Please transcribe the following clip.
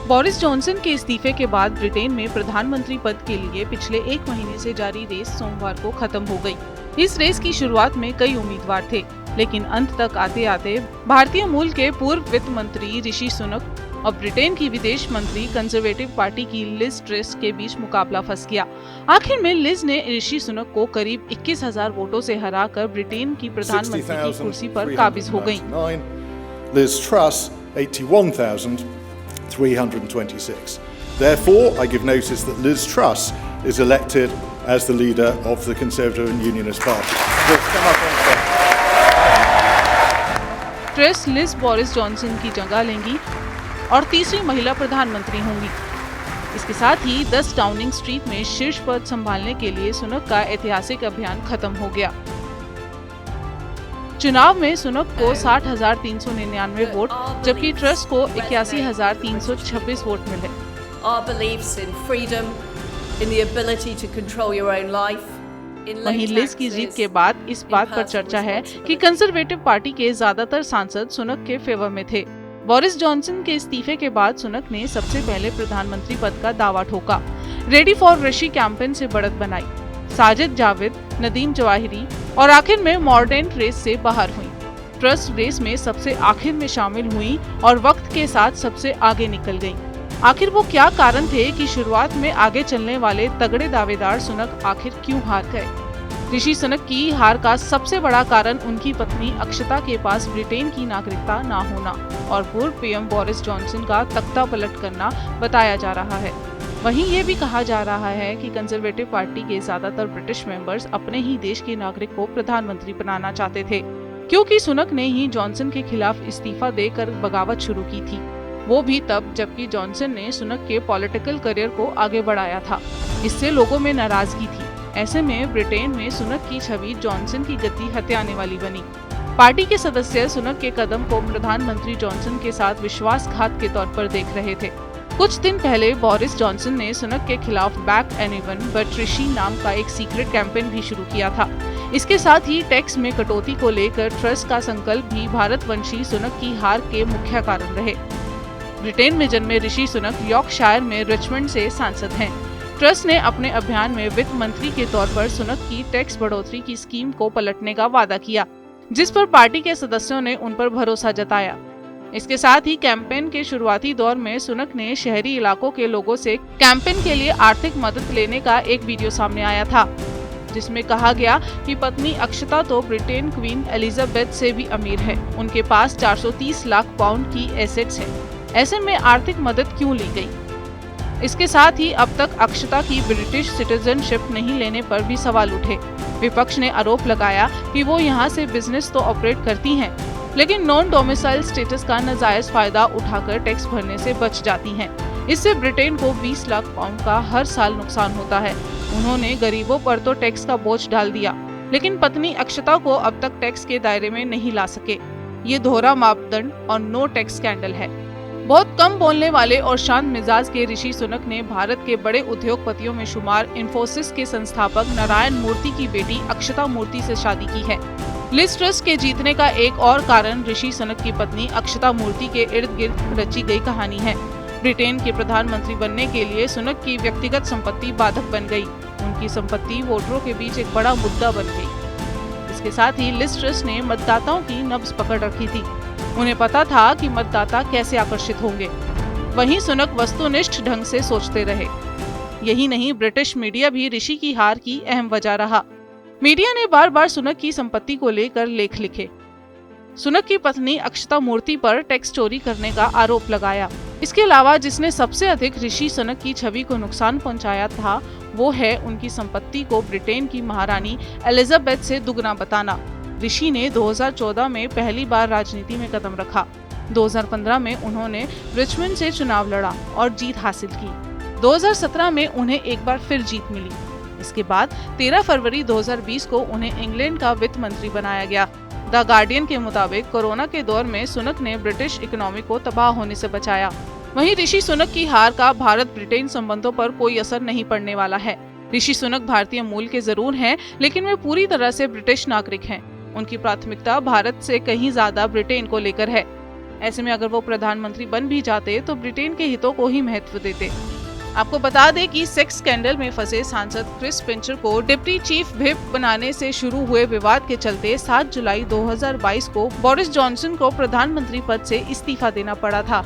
Boris Johnson के इस्तीफे के बाद ब्रिटेन में प्रधानमंत्री पद के लिए पिछले 1 महीने से जारी रेस सोमवार को खत्म हो गई। इस रेस की शुरुआत में कई उम्मीदवार थे, लेकिन अंत तक आते आते भारतीय मूल के पूर्व वित्त मंत्री ऋषि सुनक और ब्रिटेन की विदेश मंत्री कंजर्वेटिव पार्टी की लिज ट्रस के बीच मुकाबला फंस गया। आखिर में लिज ने ऋषि सुनक को करीब 21,000 वोटों से हराकर ब्रिटेन की प्रधानमंत्री की कुर्सी पर काबिज हो गयी। Liz Truss 81,326. Therefore, I give notice that Liz Truss is elected as the leader of the Conservative and Unionist Party. Truss Liz Boris Johnson की जगह लेंगी और तीसरी महिला प्रधानमंत्री होंगी। इसके साथ ही 10 डाउनिंग स्ट्रीट में शीर्ष पद संभालने के लिए सुनक का ऐतिहासिक अभियान खत्म हो गया। चुनाव में सुनक को 60,399 वोट जबकि ट्रस को 81,326 वोट मिले। वहीं लिज की जीत के बाद इस बात पर चर्चा है कि कंजर्वेटिव पार्टी के ज्यादातर सांसद सुनक के फेवर में थे। बोरिस जॉनसन के इस्तीफे के बाद सुनक ने सबसे पहले प्रधानमंत्री पद का दावा ठोका। रेडी फॉर ऋषि कैंपेन से बढ़त बनाई। साजिद जाविद, नदीम जवाहिरी और आखिर में मॉर्डेन रेस से बाहर हुई। ट्रस रेस में सबसे आखिर में शामिल हुई और वक्त के साथ सबसे आगे निकल गई। आखिर वो क्या कारण थे कि शुरुआत में आगे चलने वाले तगड़े दावेदार सुनक आखिर क्यों हार गए? ऋषि सुनक की हार का सबसे बड़ा कारण उनकी पत्नी अक्षता के पास ब्रिटेन की नागरिकता न होना और पूर्व पीएम बोरिस जॉनसन का तख्ता पलट करना बताया जा रहा है। वहीं ये भी कहा जा रहा है कि कंजर्वेटिव पार्टी के ज्यादातर ब्रिटिश मेंबर्स अपने ही देश के नागरिक को प्रधानमंत्री बनाना चाहते थे, क्योंकि सुनक ने ही जॉनसन के खिलाफ इस्तीफा देकर बगावत शुरू की थी। वो भी तब जबकि जॉनसन ने सुनक के पॉलिटिकल करियर को आगे बढ़ाया था। इससे लोगों में नाराजगी थी। ऐसे में ब्रिटेन में सुनक की छवि जॉनसन की गति हथियाने वाली बनी। पार्टी के सदस्य सुनक के कदम को प्रधानमंत्री जॉनसन के साथ विश्वासघात के तौर पर देख रहे थे। कुछ दिन पहले बोरिस जॉनसन ने सुनक के खिलाफ बैक एनीवन बट ऋषि नाम का एक सीक्रेट कैंपेन भी शुरू किया था। इसके साथ ही टैक्स में कटौती को लेकर ट्रस का संकल्प भी भारतवंशी सुनक की हार के मुख्य कारण रहे। ब्रिटेन में जन्मे ऋषि सुनक यॉर्कशायर में रिचमंड से सांसद हैं। ट्रस ने अपने अभियान में वित्त मंत्री के तौर पर सुनक की टैक्स बढ़ोतरी की स्कीम को पलटने का वादा किया, जिस पर पार्टी के सदस्यों ने उन पर भरोसा जताया। इसके साथ ही कैंपेन के शुरुआती दौर में सुनक ने शहरी इलाकों के लोगों से कैंपेन के लिए आर्थिक मदद लेने का एक वीडियो सामने आया था, जिसमें कहा गया कि पत्नी अक्षता तो ब्रिटेन क्वीन एलिजाबेथ से भी अमीर है। उनके पास 430 लाख पाउंड की एसेट्स हैं। ऐसे में आर्थिक मदद क्यों ली गई? इसके साथ ही अब तक अक्षता की ब्रिटिश सिटीजनशिप नहीं लेने पर भी सवाल उठे। विपक्ष ने आरोप लगाया कि वो यहाँ से बिजनेस तो ऑपरेट करती हैं, लेकिन नॉन डोमिसाइल स्टेटस का नाजायज फायदा उठाकर टैक्स भरने से बच जाती हैं। इससे ब्रिटेन को 20 लाख पाउंड का हर साल नुकसान होता है। उन्होंने गरीबों पर तो टैक्स का बोझ डाल दिया, लेकिन पत्नी अक्षता को अब तक टैक्स के दायरे में नहीं ला सके। ये दोहरा मापदंड और नो टैक्स स्कैंडल है। बहुत कम बोलने वाले और शांत मिजाज के ऋषि सुनक ने भारत के बड़े उद्योगपतियों में शुमार इन्फोसिस के संस्थापक नारायण मूर्ति की बेटी अक्षता मूर्ति से शादी की है। लिज ट्रस के जीतने का एक और कारण ऋषि सुनक की पत्नी अक्षता मूर्ति के इर्द गिर्द रची गई कहानी है। ब्रिटेन के प्रधानमंत्री बनने के लिए सुनक की व्यक्तिगत संपत्ति बाधक बन गई। उनकी संपत्ति वोटरों के बीच एक बड़ा मुद्दा बन गई। इसके साथ ही लिज ट्रस ने मतदाताओं की नब्ज पकड़ रखी थी। उन्हें पता था कि मतदाता कैसे आकर्षित होंगे। वहीं सुनक वस्तुनिष्ठ ढंग से सोचते रहे। यही नहीं, ब्रिटिश मीडिया भी ऋषि की हार की अहम वजह रहा। मीडिया ने बार बार सुनक की संपत्ति को लेकर लेख लिखे। सुनक की पत्नी अक्षता मूर्ति पर टैक्स चोरी करने का आरोप लगाया। इसके अलावा जिसने सबसे अधिक ऋषि सुनक की छवि को नुकसान पहुंचाया था, वो है उनकी संपत्ति को ब्रिटेन की महारानी एलिजाबेथ से दुगना बताना। ऋषि ने 2014 में पहली बार राजनीति में कदम रखा। 2015 में उन्होंने रिचमंड से चुनाव लड़ा और जीत हासिल की। 2017 में उन्हें एक बार फिर जीत मिली। इसके बाद 13 फरवरी 2020 को उन्हें इंग्लैंड का वित्त मंत्री बनाया गया। द गार्डियन के मुताबिक कोरोना के दौर में सुनक ने ब्रिटिश इकोनॉमी को तबाह होने से बचाया। वहीं ऋषि सुनक की हार का भारत ब्रिटेन संबंधों पर कोई असर नहीं पड़ने वाला है। ऋषि सुनक भारतीय मूल के जरूर हैं, लेकिन वे पूरी तरह से ब्रिटिश नागरिक हैं। उनकी प्राथमिकता भारत से कहीं ज्यादा ब्रिटेन को लेकर है। ऐसे में अगर वो प्रधानमंत्री बन भी जाते तो ब्रिटेन के हितों को ही महत्व देते। आपको बता दें कि सेक्स स्कैंडल में फंसे सांसद क्रिस पिंचर को डिप्टी चीफ व्हिप बनाने से शुरू हुए विवाद के चलते 7 जुलाई 2022 को बोरिस जॉनसन को प्रधानमंत्री पद से इस्तीफा देना पड़ा था।